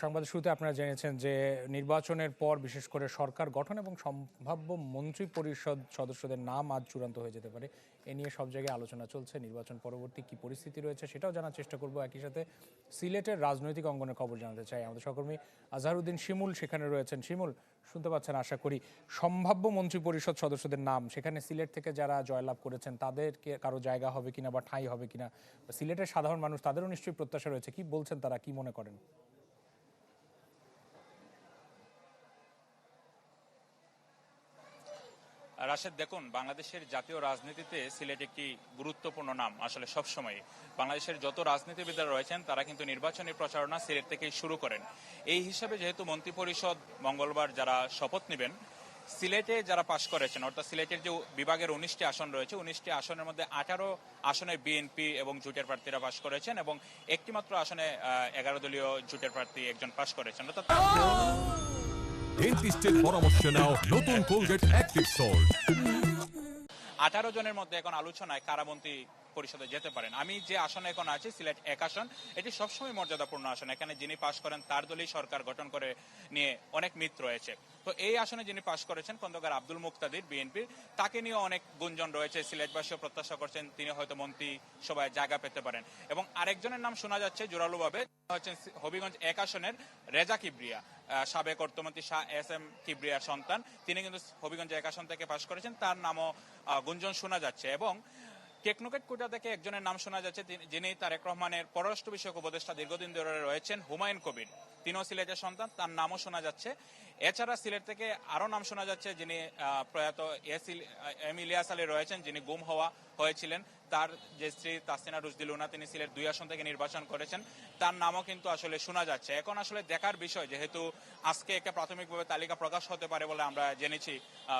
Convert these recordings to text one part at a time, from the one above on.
সংবাদের শুরুতে আপনারা জেনেছেন যে নির্বাচনের পর বিশেষ করে সরকার গঠন এবং সম্ভাব্য মন্ত্রী পরিষদ সদস্যদের নাম আজ চূড়ান্ত হয়ে যেতে পারে। এ নিয়ে সব জায়গায় আলোচনা চলছে। নির্বাচন পরবর্তী কি পরিস্থিতি রয়েছে সেটাও জানার চেষ্টা করব। একই সাথে সিলেটের রাজনৈতিক অঙ্গনের খবর জানাতে চাই। আমাদের সহকর্মী আজহারউদ্দিন শিমুল সেখানে রয়েছেন। শিমুল, শুনতে পাচ্ছেন আশা করি। সম্ভাব্য মন্ত্রী পরিষদ সদস্যদের নাম সেখানে সিলেট থেকে যারা জয়লাভ করেছেন তাদেরকে কারো জায়গা হবে কিনা বা ঠাঁই হবে কিনা, সিলেটের সাধারণ মানুষ তাদেরও নিশ্চয়ই প্রত্যাশা রয়েছে। কি বলছেন তারা, কি মনে করেন? রাশেদ, দেখুন, বাংলাদেশের জাতীয় রাজনীতিতে সিলেট একটি গুরুত্বপূর্ণ নাম। আসলে সবসময় বাংলাদেশের যত রাজনীতিবিদরা রয়েছেন তারা কিন্তু নির্বাচনী প্রচারণা সিলেট থেকেই শুরু করেন। এই হিসাবে যেহেতু মন্ত্রিপরিষদ মঙ্গলবার যারা শপথ নেবেন, সিলেটে যারা পাশ করেছেন, অর্থাৎ সিলেটের যে বিভাগের 19টি আসন রয়েছে, 19টি আসনের মধ্যে 18 আসনে বিএনপি এবং জোটের প্রার্থীরা পাশ করেছেন এবং একটি মাত্র আসনে 11 দলীয় জোটের প্রার্থী একজন পাশ করেছেন। অর্থাৎ ডেন্টিস্টের পরামর্শ নাও নতুন কোলগেট অ্যাক্টিভ সল্ট। 18 জনের মধ্যে এখন আলোচনায় কারা মন্ত্রী পরিষদে যেতে পারেন। আমি যে আসনে এখন আছি, সিলেট 1 আসন, এটি সবসময় মর্যাদাপূর্ণ আসন। এখানে যিনি পাশ করেন তার দলই সরকার গঠন করে নিয়ে অনেক মিত্র রয়েছে। তো এই আসনে যিনি পাশ করেছেন খন্দকার আব্দুল মুক্তাদির বিএনপির, তাকে নিয়ে অনেক গুঞ্জন রয়েছে। সিলেটবাসীও প্রত্যাশা করছেন তিনি হয়তো মন্ত্রী সভায় জায়গা পেতে পারেন। এবং আরেকজনের নাম শোনা যাচ্ছে জোরালোভাবে, হচ্ছেন হবিগঞ্জ 1 আসনের রেজা কিবরিয়া, সাবেক অর্থমন্ত্রী শাহ এস এম কিবরিয়ার সন্তান। তিনি কিন্তু হবিগঞ্জ 1 আসন থেকে পাশ করেছেন, তার নামও গুঞ্জন শোনা যাচ্ছে। এবং টেকনোক্রেট কোটা থেকে একজনের নাম শোনা যাচ্ছে, যিনি তারেক রহমানের পররাষ্ট্র বিষয়ক উপদেষ্টা দীর্ঘদিন ধরে রয়েছেন, হুমায়ুন কবির। তিনিও সিলেটের সন্তান, তার নামও শোনা যাচ্ছে। এছাড়া সিলেট থেকে আরো নাম শোনা যাচ্ছে, যিনি প্রয়াত এম ইলিয়াস আলী রয়েছেন, যিনি গুম হয়েছিলেন। তার যে স্ত্রী তাসিনা রুজদি লুনা, তিনি সিলেট 2 আসন থেকে নির্বাচন করেছেন, তার নামও কিন্তু আসলে শোনা যাচ্ছে। এখন আসলে দেখার বিষয়, যেহেতু আজকে একটা প্রাথমিকভাবে তালিকা প্রকাশ হতে পারে বলে আমরা জেনেছি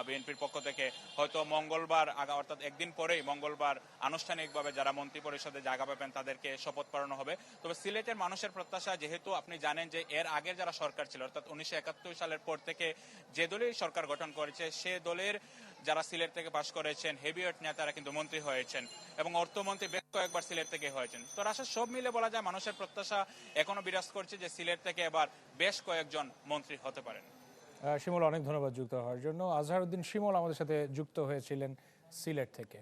বিএনপির পক্ষ থেকে, হয়তো মঙ্গলবার অর্থাৎ একদিন পরেই মঙ্গলবার আনুষ্ঠানিকভাবে যারা মন্ত্রী পরিষদে জায়গা পাবেন তাদেরকে শপথ করানো হবে। তবে সিলেটের মানুষের প্রত্যাশা, যেহেতু আপনি জানেন যে এর আগের যারা সরকার ছিল, অর্থাৎ 1971 সালের পর থেকে যে দলের সরকার গঠন করেছে, সে দলের যারা সিলেট থেকে পাশ করেছেন হেভিওয়েট নেতারা কিন্তু মন্ত্রী হয়েছেন এবং অর্থমন্ত্রী বেশ কয়েকবার সিলেট থেকে হয়েছেন। তো আসলে সব মিলে বলা যায় মানুষের প্রত্যাশা এখনো বিরাজ করছে যে সিলেট থেকে এবার বেশ কয়েকজন মন্ত্রী হতে পারেন। শিমুল, অনেক ধন্যবাদ যুক্ত হওয়ার জন্য। আজহারউদ্দিন শিমুল আমাদের সাথে যুক্ত হয়েছিলেন সিলেট থেকে।